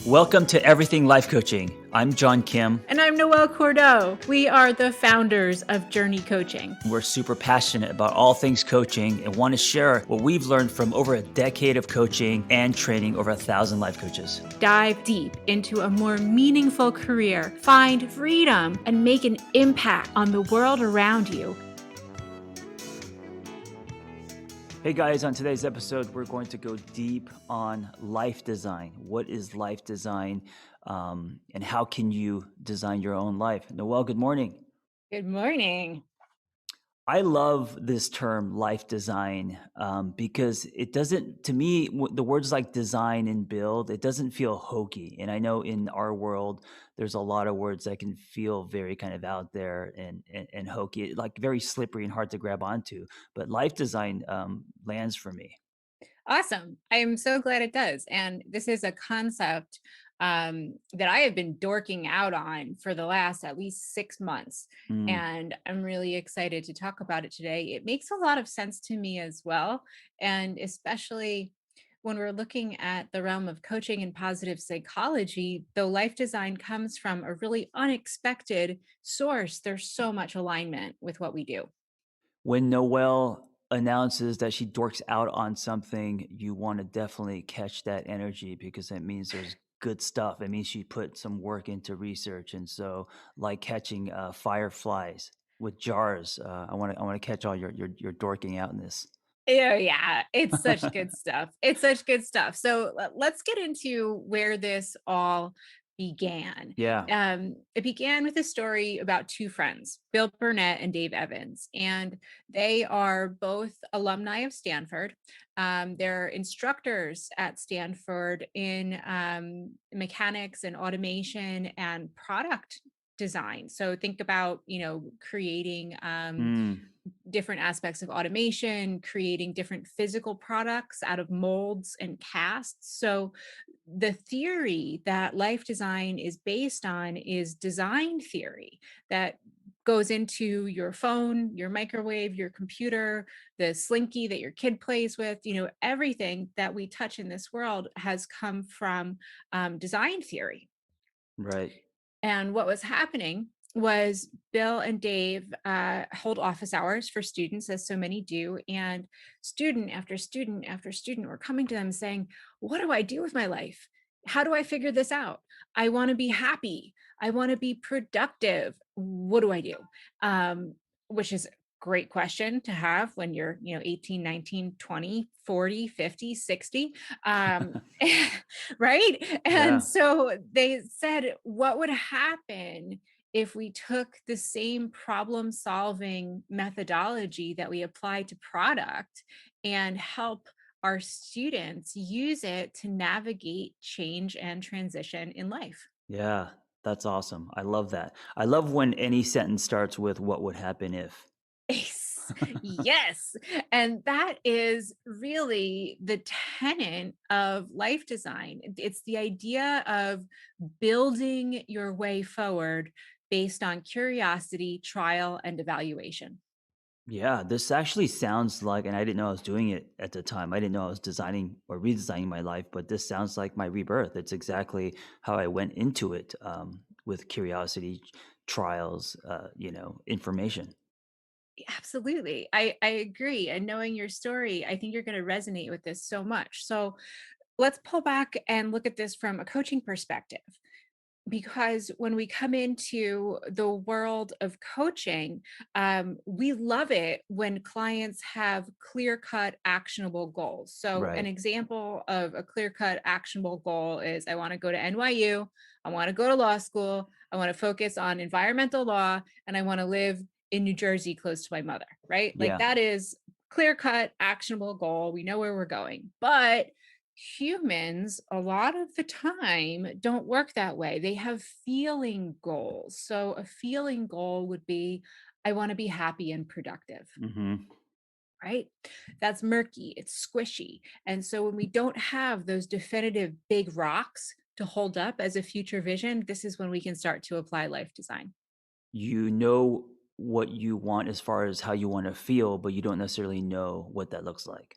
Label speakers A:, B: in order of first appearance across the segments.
A: Welcome to Everything Life Coaching. I'm John Kim.
B: And I'm Noelle Cordeaux. We are the founders of JRNI Coaching.
A: We're super passionate about all things coaching and want to share what we've learned from over a decade of coaching and training over 1,000 life coaches.
B: Dive deep into a more meaningful career, find freedom, and make an impact on the world around you.
A: Hey guys, on today's episode, we're going to go deep on life design. What is life design, and how can you design your own life? Noelle, good morning.
B: Good morning.
A: I love this term life design because it doesn't, to me, the words like design and build, it doesn't feel hokey. And I know in our world, there's a lot of words that can feel very kind of out there and hokey, like very slippery and hard to grab onto. But life design lands for me.
B: Awesome. I'm so glad it does. And this is a concept that I have been dorking out on for the last at least 6 months.
A: Mm.
B: And I'm really excited to talk about it today. It makes a lot of sense to me as well. And especially when we're looking at the realm of coaching and positive psychology, though life design comes from a really unexpected source, there's so much alignment with what we do.
A: When Noelle announces that she dorks out on something, you want to definitely catch that energy because it means there's good stuff. It means she put some work into research, and so like catching fireflies with jars. I want to catch all your dorking outness.
B: Yeah, it's such good stuff. It's such good stuff. So let's get into where this all began.
A: Yeah.
B: It began with a story about two friends, Bill Burnett and Dave Evans, and they are both alumni of Stanford. They're instructors at Stanford in mechanics and automation and product design. So think about, creating
A: Mm.
B: different aspects of automation, creating different physical products out of molds and casts. So, the theory that life design is based on is design theory that goes into your phone, your microwave, your computer, the slinky that your kid plays with. Everything that we touch in this world has come from design theory.
A: Right.
B: And what was happening was Bill and Dave hold office hours for students, as so many do. And student after student after student were coming to them saying, "What do I do with my life? How do I figure this out? I want to be happy. I want to be productive. What do I do?" Which is a great question to have when you're 18, 19, 20, 40, 50, 60. um, right? And
A: Yeah.
B: so they said, what would happen if we took the same problem solving methodology that we apply to product and help our students use it to navigate change and transition in life?
A: Yeah. That's awesome. I love that. I love when any sentence starts with "What would happen if."
B: Yes, yes. And that is really the tenet of life design. It's the idea of building your way forward based on curiosity, trial, and evaluation.
A: Yeah, this actually sounds like, and I didn't know I was doing it at the time. I didn't know I was designing or redesigning my life, but this sounds like my rebirth. It's exactly how I went into it, with curiosity, trials, information.
B: Absolutely. I agree. And knowing your story, I think you're going to resonate with this so much. So let's pull back and look at this from a coaching perspective. Because when we come into the world of coaching, we love it when clients have clear cut, actionable goals. So, an
A: Right.
B: example of a clear cut, actionable goal is I want to go to NYU, I want to go to law school, I want to focus on environmental law, and I want to live in New Jersey close to my mother, right? Like
A: Yeah.
B: that is clear cut, actionable goal. We know where we're going. But humans a lot of the time don't work that way. They have feeling goals. So a feeling goal would be I want to be happy and productive,
A: Hmm.
B: right? That's murky, it's squishy. And so when we don't have those definitive big rocks to hold up as a future vision, this is when we can start to apply life design.
A: You know what you want as far as how you want to feel, but you don't necessarily know what that looks like.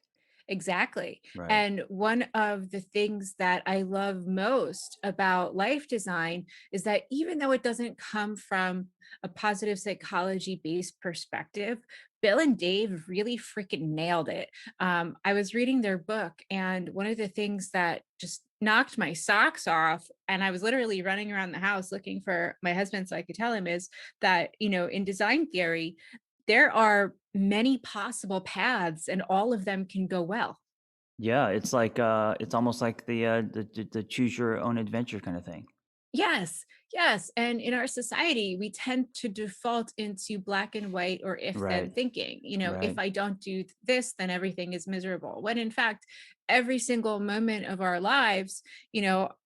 B: Exactly.
A: Right.
B: And one of the things that I love most about life design is that even though it doesn't come from a positive psychology based perspective, Bill and Dave really freaking nailed it. I was reading their book, and one of the things that just knocked my socks off, and I was literally running around the house looking for my husband so I could tell him, is that, in design theory, there are many possible paths and all of them can go well.
A: Yeah, it's like, it's almost like the choose your own adventure kinda thing.
B: Yes, yes. And in our society, we tend to default into black and white or if then
A: Right,
B: thinking. If
A: right.
B: I don't do this, then everything is miserable. When in fact, every single moment of our lives,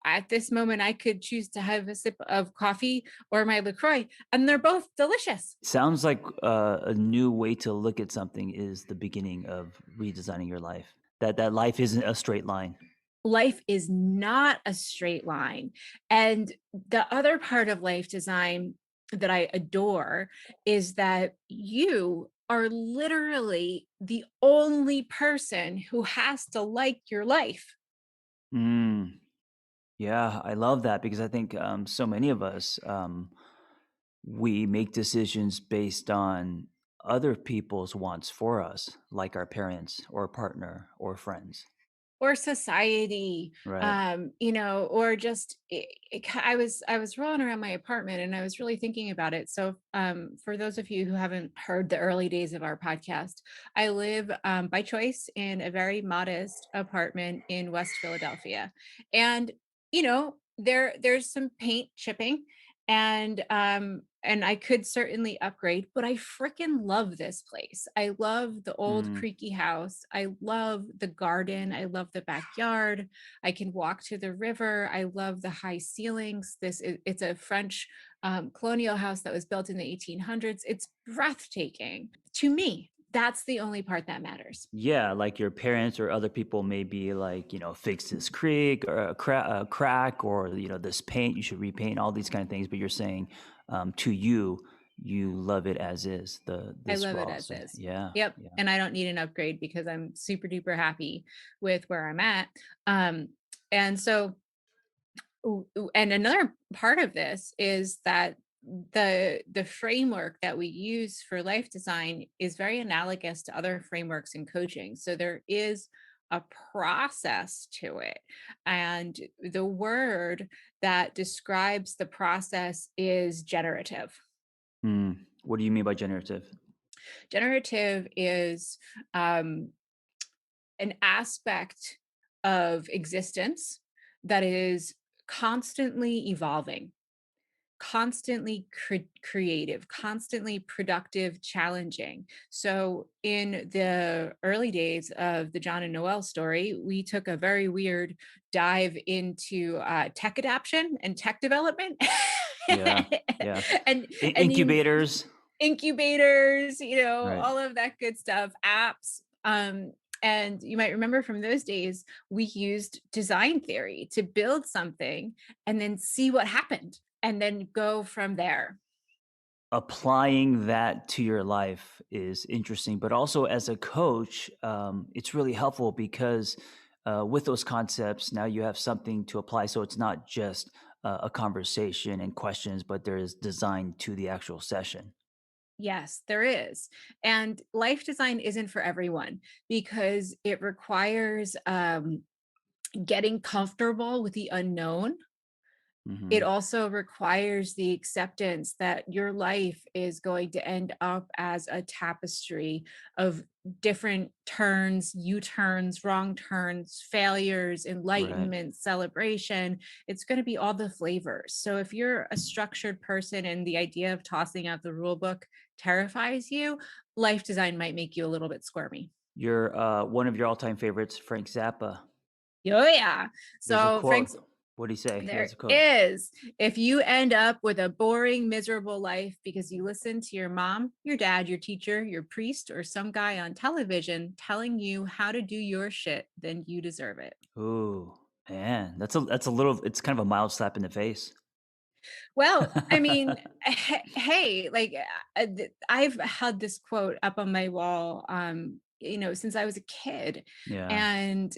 B: at this moment, I could choose to have a sip of coffee or my LaCroix, and they're both delicious.
A: Sounds like, a new way to look at something is the beginning of redesigning your life. That life isn't a straight line.
B: Life is not a straight line. And the other part of life design that I adore is that you are literally the only person who has to like your life.
A: Mm, yeah, I love that because I think, so many of us, we make decisions based on other people's wants for us, like our parents or partner or friends.
B: Or society,
A: Right.
B: or just I was rolling around my apartment and I was really thinking about it. So for those of you who haven't heard the early days of our podcast, I live by choice in a very modest apartment in West Philadelphia. And there's some paint chipping, and I could certainly upgrade, but I freaking love this place. I love the old
A: Mm,
B: creaky house. I love the garden. I love the backyard. I can walk to the river. I love the high ceilings. It's a French colonial house that was built in the 1800s. It's breathtaking. To me, that's the only part that matters.
A: yeah, like your parents or other people may be like, fix this creak or a crack or, this paint, you should repaint all these kind of things. But you're saying, to you, you love it as is,
B: I
A: this
B: love it
A: raw
B: as
A: set.
B: is.
A: Yeah.
B: Yep.
A: Yeah.
B: And I don't need an upgrade because I'm super duper happy with where I'm at. Um, and so Ooh, and another part of this is that the framework that we use for life design is very analogous to other frameworks in coaching. So there is a process to it. And the word that describes the process is generative.
A: What do you mean by generative?
B: Generative is um, an aspect of existence that is constantly evolving, constantly creative, constantly productive, challenging. So, in the early days of the John and Noelle story, we took a very weird dive into tech adaption and tech development.
A: Yeah. Yeah.
B: and and you
A: Incubators.
B: incubators,
A: Right.
B: all of that good stuff, apps. And you might remember from those days, we used design theory to build something and then see what happened and then go from there.
A: Applying that to your life is interesting, but also as a coach, it's really helpful because with those concepts, now you have something to apply. So it's not just a conversation and questions, but there is design to the actual session.
B: Yes, there is. And life design isn't for everyone because it requires getting comfortable with the unknown. It
A: Hmm.
B: also requires the acceptance that your life is going to end up as a tapestry of different turns, U-turns, wrong turns, failures,
A: Right.
B: enlightenment, celebration. It's going to be all the flavors. So if you're a structured person and the idea of tossing out the rule book terrifies you, life design might make you a little bit squirmy.
A: You're one of your all-time favorites, Frank Zappa.
B: Oh yeah.
A: There's a
B: So
A: quote.
B: Frank's
A: What do you say? He
B: There
A: has a quote.
B: is. If you end up with a boring, miserable life because you listen to your mom, your dad, your teacher, your priest, or some guy on television telling you how to do your shit, then you deserve it.
A: Ooh, man, that's a little. It's kind of a mild slap in the face.
B: Well, I mean, hey, like I've had this quote up on my wall since I was a kid.
A: Yeah.
B: And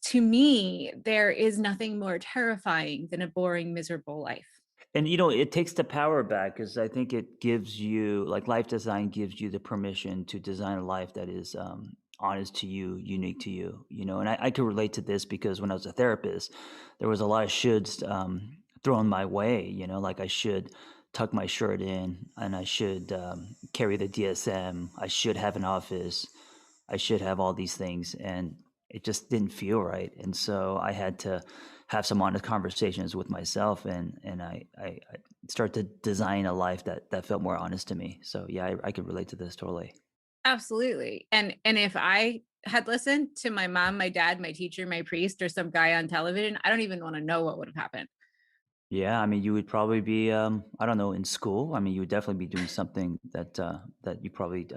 B: to me, there is nothing more terrifying than a boring, miserable life.
A: And, it takes the power back because I think it gives you like, life design gives you the permission to design a life that is, honest to you, unique to you, and I can relate to this because when I was a therapist, there was a lot of shoulds, thrown my way, like I should tuck my shirt in and I should, carry the DSM, I should have an office, I should have all these things, and it just didn't feel right, and so I had to have some honest conversations with myself, and I start to design a life that felt more honest to me. So yeah, I could relate to this totally.
B: Absolutely. And if I had listened to my mom, my dad, my teacher, my priest, or some guy on television, I don't even want to know what would have happened.
A: Yeah, I mean, you would probably be, I don't know, in school. I mean, you would definitely be doing something that you probably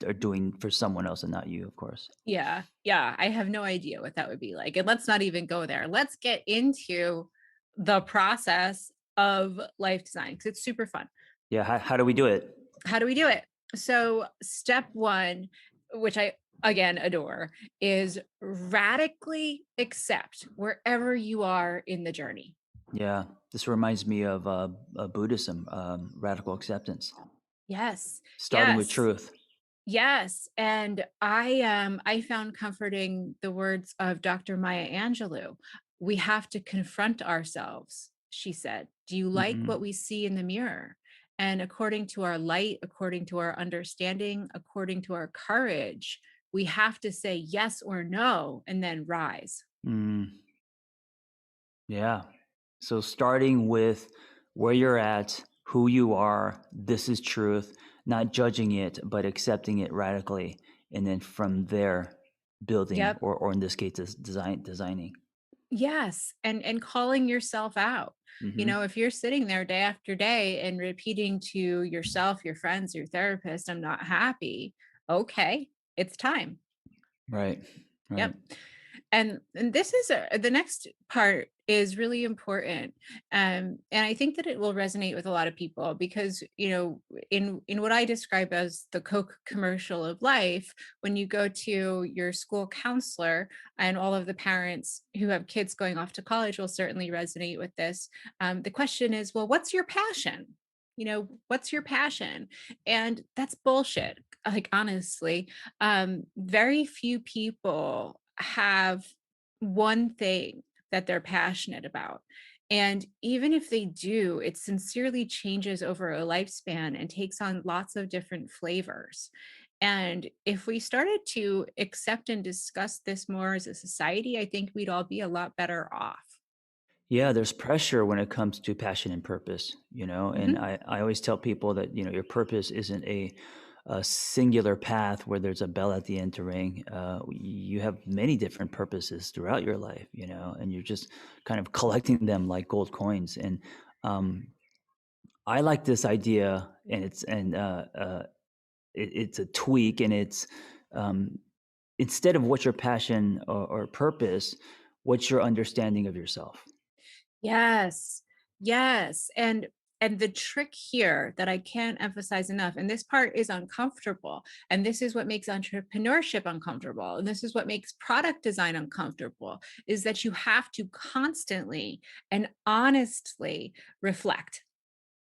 A: are doing for someone else and not you, of course.
B: Yeah. Yeah. I have no idea what that would be like. And let's not even go there. Let's get into the process of life design because it's super fun.
A: Yeah, how do we do it?
B: How do we do it? So, step one, which I again adore, is radically accept wherever you are in the journey.
A: Yeah, this reminds me of Buddhism, radical acceptance,
B: Yes.
A: starting with
B: Yes.
A: truth.
B: Yes, and I found comforting the words of Dr. Maya Angelou. "We have to confront ourselves," she said. "Do you like what
A: Hmm.
B: we see in the mirror?" And according to our light, according to our understanding, according to our courage, we have to say yes or no and then rise.
A: Mm, yeah. So starting with where you're at, who you are, this is truth, not judging it, but accepting it radically, and then from there, building,
B: Yep.
A: or in this case, designing.
B: Yes, and calling yourself out.
A: Hmm.
B: If you're sitting there day after day and repeating to yourself, your friends, your therapist, "I'm not happy." Okay, it's time.
A: Right. Right.
B: Yep. And this is the next part is really important. And I think that it will resonate with a lot of people because, in what I describe as the Coke commercial of life, when you go to your school counselor, and all of the parents who have kids going off to college will certainly resonate with this. The question is, well, what's your passion? What's your passion? And that's bullshit. Like, honestly, very few people have one thing that they're passionate about. And even if they do, it sincerely changes over a lifespan and takes on lots of different flavors. And if we started to accept and discuss this more as a society, I think we'd all be a lot better off.
A: Yeah, there's pressure when it comes to passion and purpose, and
B: Mhm.
A: I always tell people that, your purpose isn't a singular path where there's a bell at the end to ring. You have many different purposes throughout your life, and you're just kind of collecting them like gold coins. And um, I like this idea, and it's a tweak, and it's um, instead of what's your passion or purpose, what's your understanding of yourself?
B: Yes. Yes. And the trick here that I can't emphasize enough, and this part is uncomfortable, and this is what makes entrepreneurship uncomfortable, and this is what makes product design uncomfortable, is that you have to constantly and honestly reflect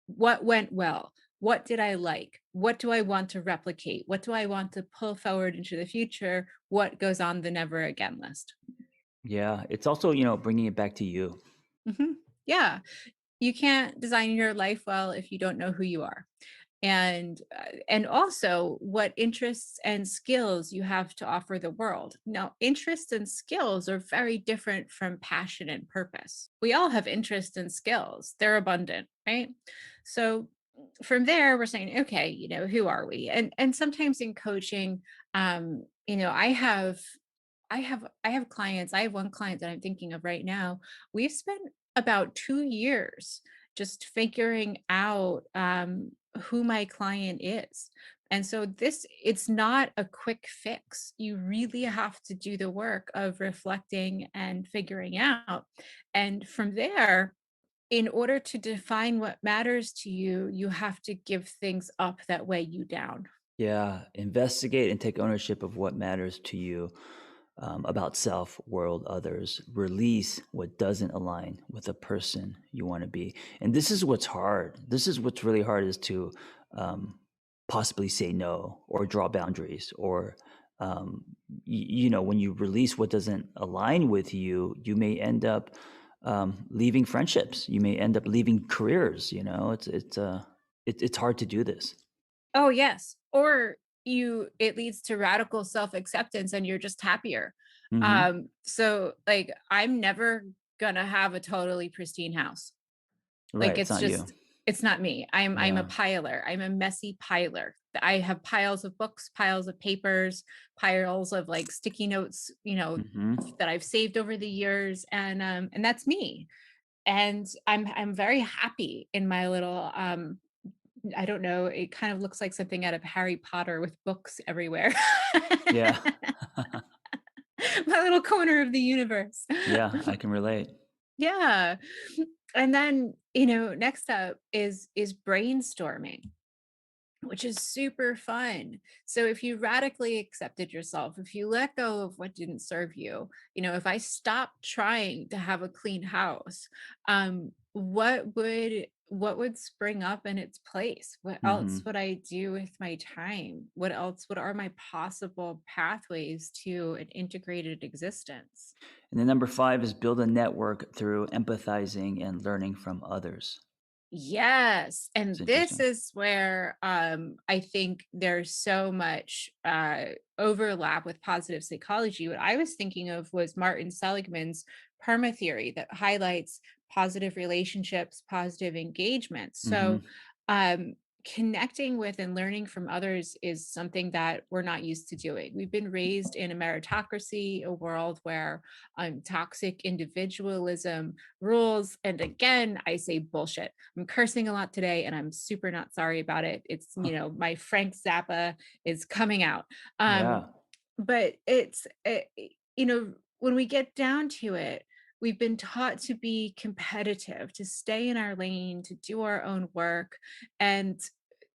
B: what went well. What did I like? What do I want to replicate? What do I want to pull forward into the future? What goes on the never again list?
A: Yeah, it's also, bringing it back to you.
B: Mhm. Yeah. You can't design your life well if you don't know who you are, and also what interests and skills you have to offer the world. Now, interests and skills are very different from passion and purpose. We all have interests and skills, they're abundant, right? So from there we're saying, okay, who are we? And sometimes in coaching, I have clients. I have one client that I'm thinking of right now. We've spent about 2 years just figuring out, who my client is. And so it's not a quick fix. You really have to do the work of reflecting and figuring out. And from there, in order to define what matters to you, you have to give things up that weigh you down.
A: Yeah, investigate and take ownership of what matters to you, about self, world, others. Release what doesn't align with the person you want to be. And this is what's hard. This is what's really hard is to um, possibly say no or draw boundaries or when you release what doesn't align with you, you may end up leaving friendships. You may end up leaving careers. It's hard to do this.
B: Oh, yes. Or it leads to radical self-acceptance and you're just happier.
A: Hmm.
B: So like I'm never gonna have a totally pristine house.
A: Right.
B: Like
A: It's not you.
B: it's not me. I'm a
A: Yeah.
B: piler. I'm a messy piler. I have piles of books, piles of papers, piles of like sticky notes,
A: Hmm.
B: that I've saved over the years, and that's me. And I'm very happy in my little I don't know, it kind of looks like something out of Harry Potter with books everywhere.
A: Yeah.
B: My little corner of the universe.
A: Yeah, I can relate.
B: Yeah. And then, next up is brainstorming, which is super fun. So if you radically accepted yourself, if you let go of what didn't serve you, if I stopped trying to have a clean house, what would spring up in its place? What else
A: Mhm.
B: would I do with my time? What are my possible pathways to an integrated existence?
A: And then number 5 is build a network through empathizing and learning from others.
B: Yes,
A: It's
B: and this
A: interesting.
B: is where, I think there's so much, overlap with positive psychology. What I was thinking of was Martin Seligman's perma theory that highlights positive relationships, positive engagement. So,
A: Mhm.
B: um, connecting with and learning from others is something that we're not used to doing. We've been raised in a meritocracy, a world where, toxic individualism rules, and again, I say bullshit. I'm cursing a lot today and I'm super not sorry about it. It's, my Frank Zappa is coming out. Um,
A: Yeah.
B: but when we get down to it, we've been taught to be competitive, to stay in our lane, to do our own work. And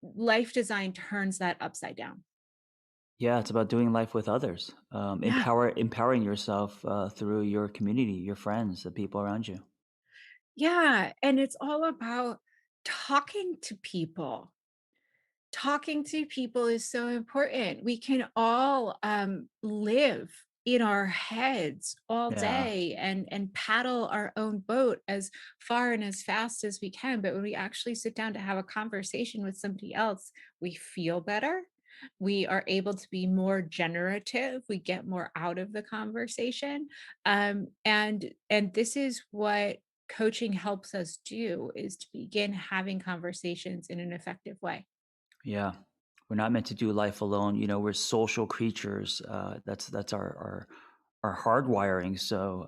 B: life design turns that upside down.
A: Yeah, it's about doing life with others.
B: Yeah.
A: Empowering yourself, through your community, your friends, the people around you.
B: Yeah. And it's all about talking to people. Talking to people is so important. We can all live in our heads all
A: Yeah.
B: day and paddle our own boat as far and as fast as we can. But when we actually sit down to have a conversation with somebody else, we feel better. We are able to be more generative. We get more out of the conversation. And this is what coaching helps us do, is to begin having conversations in an effective way.
A: Yeah. We're not meant to do life alone. We're social creatures. That's our hardwiring. So,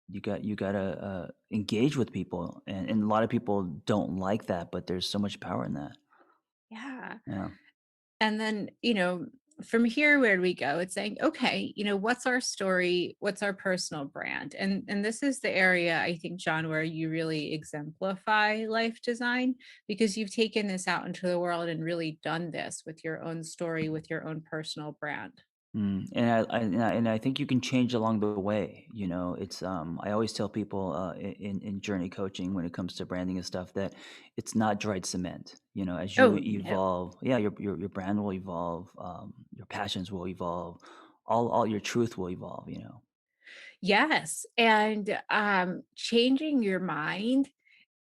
A: you gotta engage with people, and a lot of people don't like that, but there's so much power in that.
B: Yeah.
A: Yeah.
B: And then, from here, where do we go? It's saying, okay, what's our story? What's our personal brand? And this is the area, I think, John, where you really exemplify life design, because you've taken this out into the world and really done this with your own story, with your own personal brand.
A: And I think you can change along the way. I always tell people, in journey coaching, when it comes to branding and stuff, that it's not dried cement. As you
B: Oh, no.
A: evolve, yeah, your brand will evolve, your passions will evolve, all your truth will evolve.
B: Yes. And changing your mind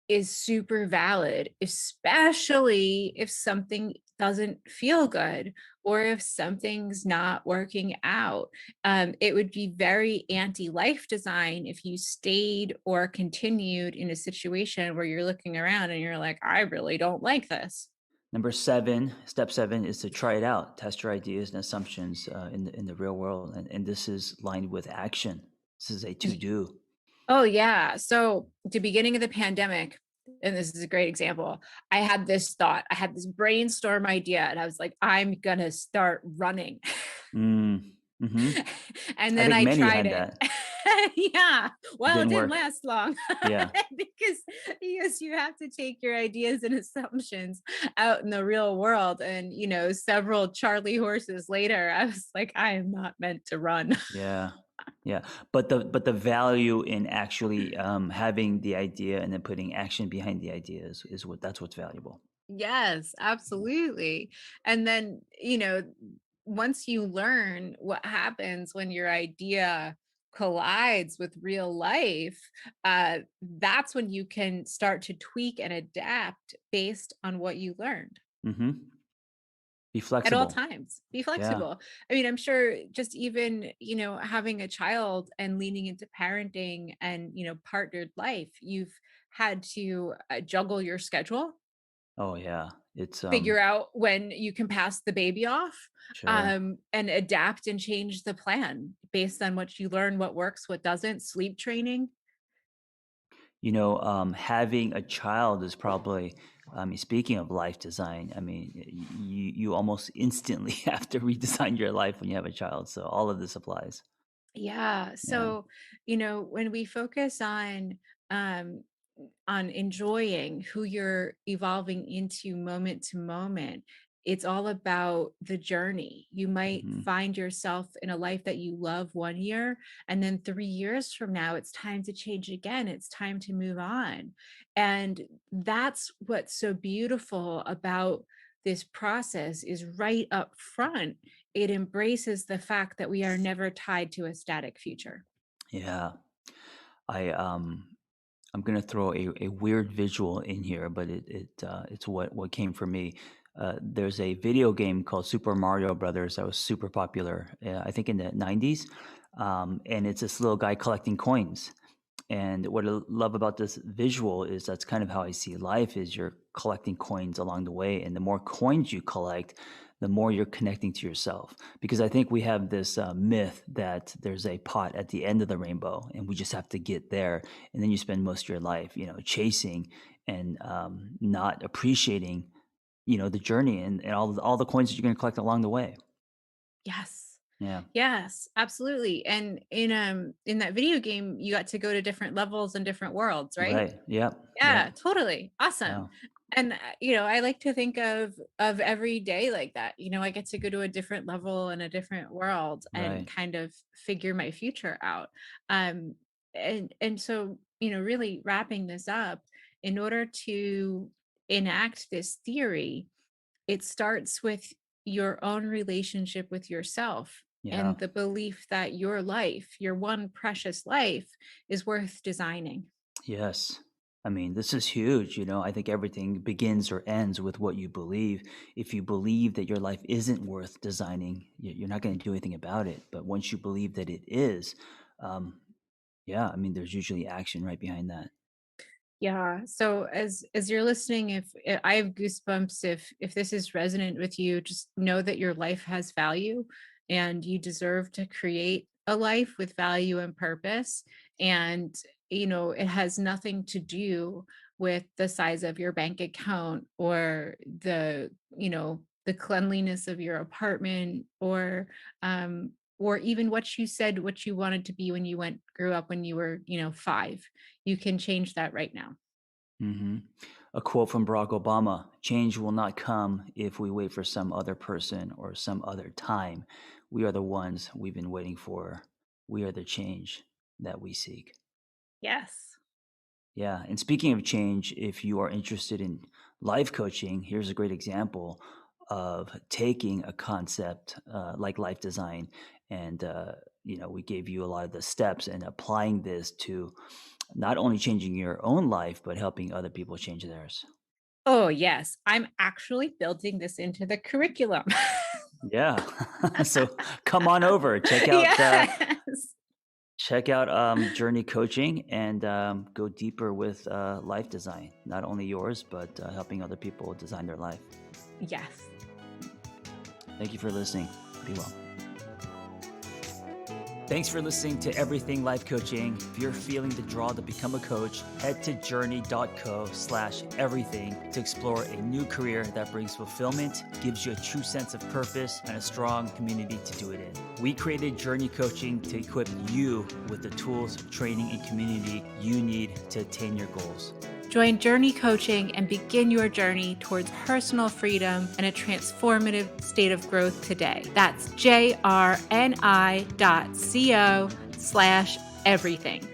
B: is super valid, especially if something doesn't feel good or if something's not working out. It would be very anti life design if you stayed or continued in a situation where you're looking around and you're like, I really don't like this.
A: Step 7 is to try it out, test your ideas and assumptions, in the real world, and this is lined with action. This is a to do.
B: Oh, yeah. So, the beginning of the pandemic, and this is a great example, I had this thought, I had this brainstorm idea, and I was like, I'm going to start running.
A: Mm. Mhm.
B: And
A: I
B: then
A: think
B: I
A: many
B: tried
A: had
B: it.
A: that.
B: Yeah.
A: It
B: Well, it
A: didn't
B: didn't
A: work.
B: last long
A: Yeah.
B: because you have to take your ideas and assumptions out in the real world. And, several Charlie horses later, I was like, I am not meant to run.
A: Yeah. Yeah. But the value in actually, having the idea and then putting action behind the idea is what's valuable.
B: Yes, absolutely. And then, once you learn what happens when your idea collides with real life, that's when you can start to tweak and adapt based on what you learned
A: Mhm. Be
B: at all
A: flexible.
B: times. Be
A: Yeah.
B: flexible. I mean, I'm sure just even, having a child and leaning into parenting and, partnered life, you've had to juggle your schedule,
A: Oh, yeah. It's,
B: figure out when you can pass the baby off,
A: sure.
B: and adapt and change the plan based on what you learn, what works, what doesn't, sleep training.
A: Having a child is probably, I mean, speaking of life design, I mean, you almost instantly have to redesign your life when you have a child. So all of this applies.
B: Yeah.
A: Yeah.
B: So, when we focus um on enjoying who you're evolving into moment to moment, it's all about the journey. You might
A: Hmm.
B: find yourself in a life that you love one year, and then 3 years from now, it's time to change again. It's time to move on. And that's what's so beautiful about this process is right up front. It embraces the fact that we are never tied to a static future.
A: Yeah. I I'm gonna throw a weird visual in here, but it's what came for me. There's a video game called Super Mario Brothers that was super popular, I think in the '90s, and it's this little guy collecting coins. And what I love about this visual is that's kind of how I see life is you're collecting coins along the way. And the more coins you collect, the more you're connecting to yourself. Because I think we have this myth that there's a pot at the end of the rainbow and we just have to get there. And then you spend most of your life, chasing and not appreciating, the journey and all the coins that you're going to collect along the way.
B: Yes.
A: Yeah.
B: Yes, absolutely. And in that video game, you got to go to different levels and different worlds, right?
A: Right. Yep.
B: Yeah,
A: Yep.
B: totally. Awesome.
A: Yeah.
B: And I like to think of every day like that. I get to go to a different level in a different world and
A: Right.
B: kind of figure my future out. Um and so, really wrapping this up, in order to enact this theory, it starts with your own relationship with yourself
A: Yeah.
B: and the belief that your life, your one precious life, is worth designing.
A: Yes. I mean, this is huge. I think everything begins or ends with what you believe. If you believe that your life isn't worth designing, you're not going to do anything about it. But once you believe that it is, um, yeah, I mean, there's usually action right behind that.
B: Yeah. So as you're listening, if I have goosebumps, if this is resonant with you, just know that your life has value and you deserve to create a life with value and purpose. And it has nothing to do with the size of your bank account or the cleanliness of your apartment or even what you said what you wanted to be when you grew up when you were, 5. You can change that right now.
A: Hmm. A quote from Barack Obama: "Change will not come if we wait for some other person or some other time. We are the ones we've been waiting for. We are the change that we seek."
B: Yes.
A: Yeah. And speaking of change, if you are interested in life coaching, here's a great example of taking a concept like life design. And, we gave you a lot of the steps and applying this to not only changing your own life, but helping other people change theirs.
B: Oh, yes. I'm actually building this into the curriculum.
A: Yeah. So come on over,
B: Yes.
A: check out Journey Coaching and go deeper with life design, not only yours, but helping other people design their life.
B: Yes.
A: Thank you for listening. Be well. Thanks for listening to Everything Life Coaching. If you're feeling the draw to become a coach, head to journey.co/everything to explore a new career that brings fulfillment, gives you a true sense of purpose, and a strong community to do it in. We created JRNI Coaching to equip you with the tools, training, and community you need to attain your goals.
B: Join JRNI Coaching and begin your journey towards personal freedom and a transformative state of growth today. That's JRNI.co/everything.